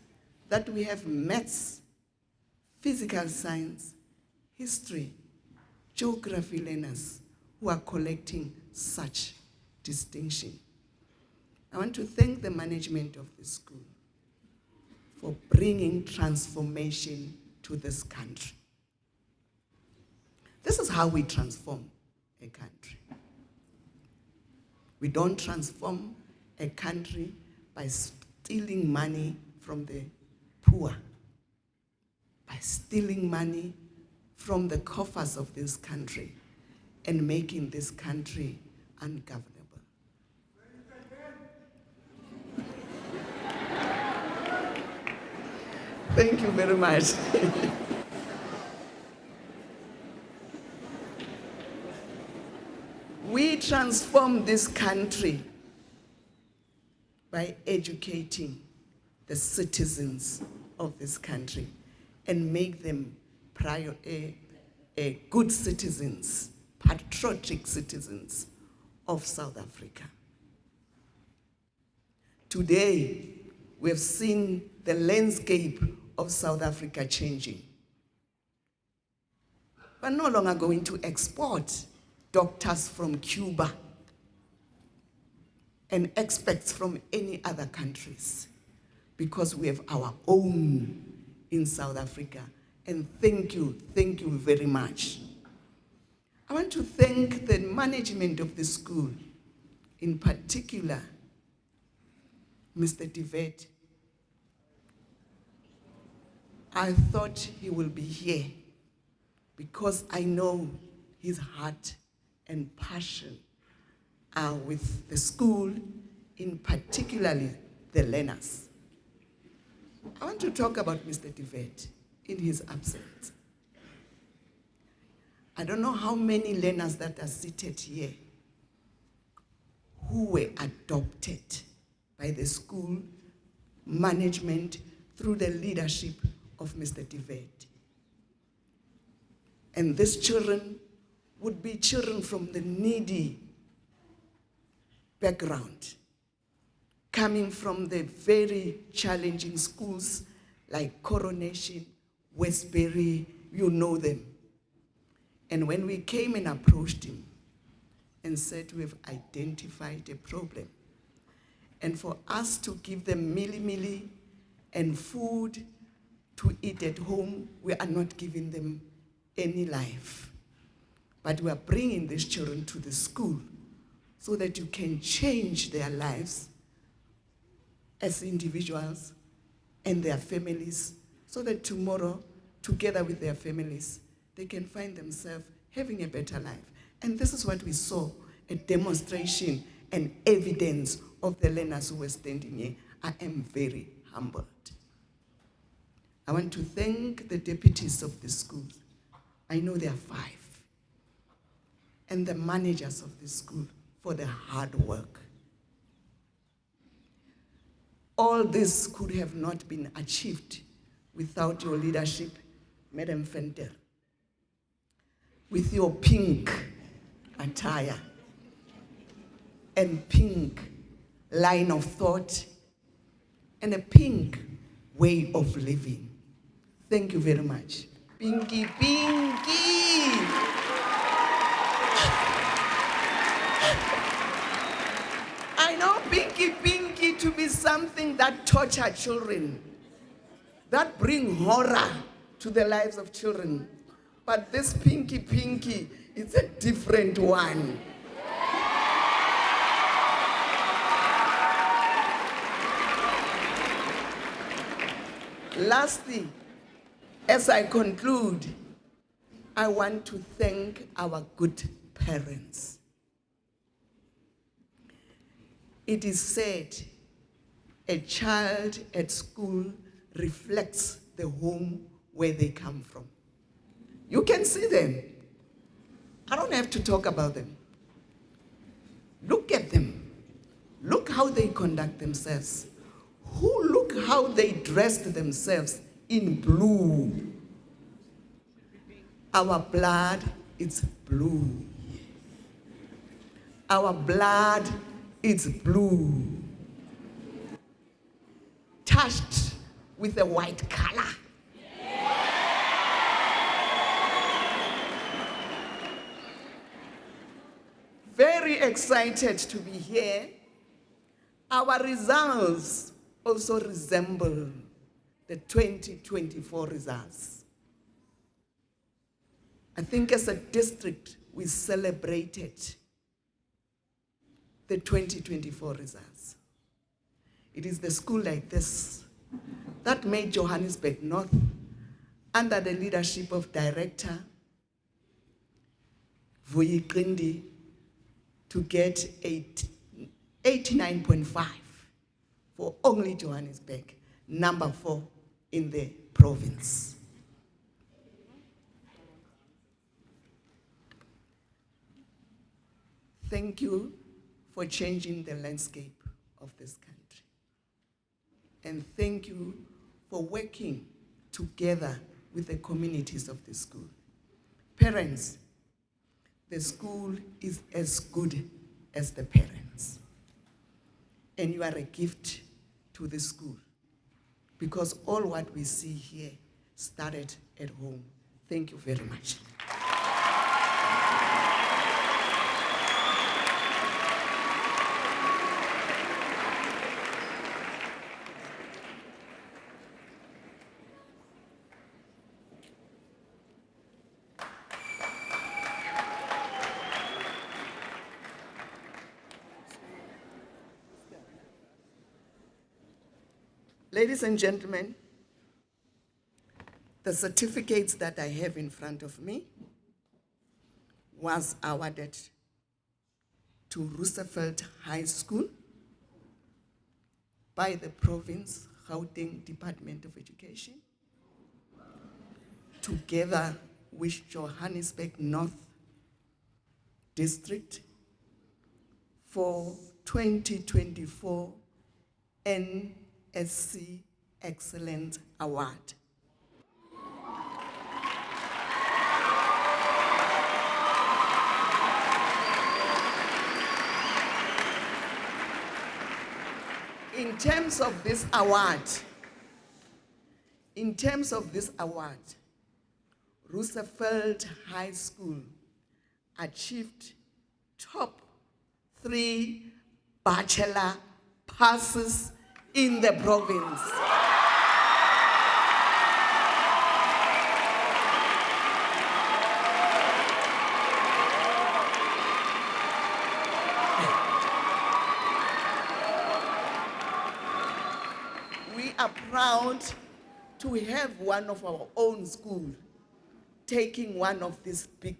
that we have maths, physical science, history, geography learners who are collecting such distinction. I want to thank the management of the school for bringing transformation to this country. This is how we transform a country. We don't transform a country by stealing money from the poor, by stealing money from the coffers of this country and making this country ungovernable. Thank you very much. We transform this country by educating the citizens of this country and make them good citizens, patriotic citizens of South Africa. Today, we have seen the landscape of South Africa changing. We're no longer going to export doctors from Cuba and experts from any other countries because we have our own in South Africa. And thank you very much. I want to thank the management of the school, in particular, Mr. Divet. I thought he will be here because I know his heart and passion are with the school, in particularly the learners. I want to talk about Mr. Divet in his absence. I don't know how many learners that are seated here who were adopted by the school management through the leadership of Mr. Divet. And these children would be children from the needy background, coming from the very challenging schools like Coronation, Westbury, you know them. And when we came and approached him and said we have identified a problem, And for us to give them mealie and food to eat at home, we are not giving them any life. But we are bringing these children to the school so that you can change their lives as individuals and their families, so that tomorrow, together with their families, they can find themselves having a better life. And this is what we saw, a demonstration and evidence of the learners who were standing here. I am very humbled. I want to thank the deputies of the school. I know there are 5. And the managers of the school for their hard work. All this could have not been achieved without your leadership, Madam Venter, with your pink attire and pink line of thought and a pink way of living. Thank you very much. Pinky, Pinky! I know Pinky, Pinky to be something that torture children, that bring horror to the lives of children. But this Pinky, Pinky is a different one. Lastly, as I conclude, I want to thank our good parents. It is said a child at school reflects the home where they come from. You can see them. I don't have to talk about them. Look at them. Look how they conduct themselves. Look how they dressed themselves in blue. Our blood is blue. Our blood is blue. Touched with a white color. Very excited to be here. Our results also resemble the 2024 results. I think as a district, we celebrated the 2024 results. It is the school like this that made Johannesburg North, under the leadership of Director Vuyiqindi, to get 89.5 for only Johannesburg, number 4 in the province. Thank you for changing the landscape of this country. And thank you for working together with the communities of the school. Parents, the school is as good as the parents. And you are a gift to the school, because all what we see here started at home. Thank you very much. Ladies and gentlemen, the certificates that I have in front of me was awarded to Roosevelt High School by the province Gauteng Department of Education, together with Johannesburg North District for 2024 NSC Excellence Award. In terms of this award, Roosevelt High School achieved top 3 bachelor passes in the province. We are proud to have one of our own schools taking one of these big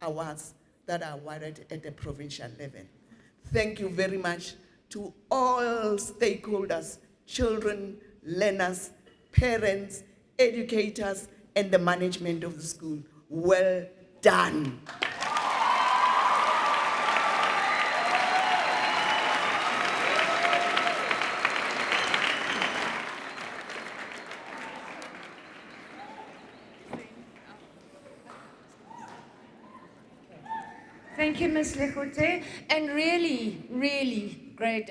awards that are awarded at the provincial level. Thank you very much to all stakeholders, children, learners, parents, educators, and the management of the school. Well done. Thank you, Ms. Lekote. And really, really great,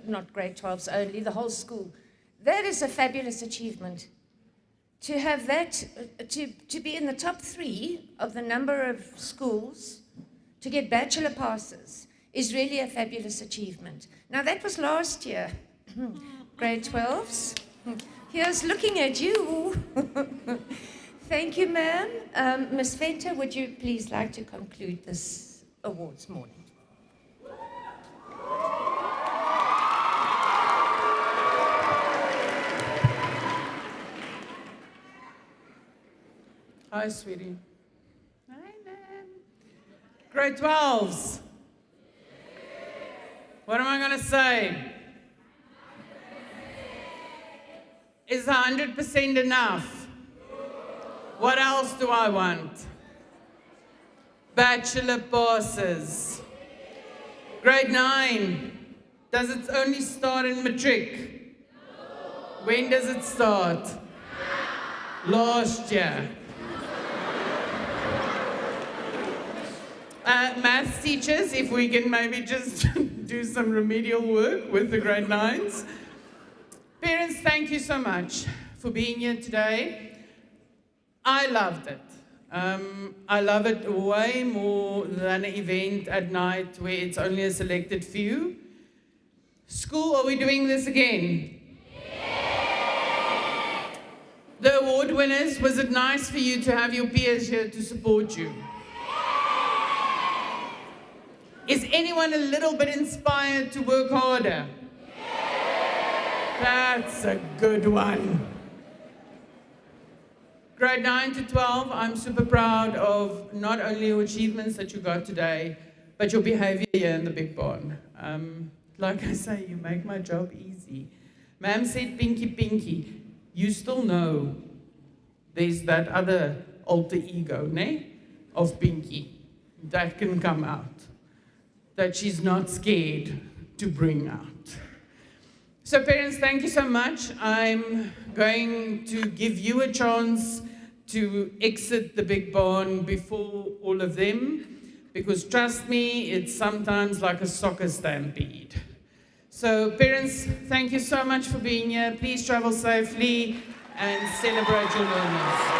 not grade 12s only, the whole school. That is a fabulous achievement. To have that, to be in the top 3 of the number of schools, to get bachelor passes, is really a fabulous achievement. Now, that was last year. Grade 12s. Here's looking at you. Thank you, ma'am. Ms. Venter, would you please like to conclude this awards morning? Hi, sweetie. Hi, ma'am. Grade 12s. What am I going to say? Is 100% enough? What else do I want? Bachelor passes. Grade 9. Does it only start in matric? When does it start? Last year. Maths teachers, if we can maybe just do some remedial work with the grade 9s. Parents, thank you so much for being here today. I loved it. I love it way more than an event at night where it's only a selected few. School, are we doing this again? Yeah. The award winners, was it nice for you to have your peers here to support you? Yeah. Is anyone a little bit inspired to work harder? Yeah. That's a good one. Grade 9 to 12, I'm super proud of not only your achievements that you got today, but your behavior here in the Big Barn. Like I say, you make my job easy. Ma'am said pinky, pinky. You still know there's that other alter ego, ne? Of Pinky. That can come out. That she's not scared to bring out. So parents, thank you so much. I'm going to give you a chance to exit the Big Barn before all of them, because trust me, it's sometimes like a soccer stampede. So parents, thank you so much for being here. Please travel safely and celebrate your learners.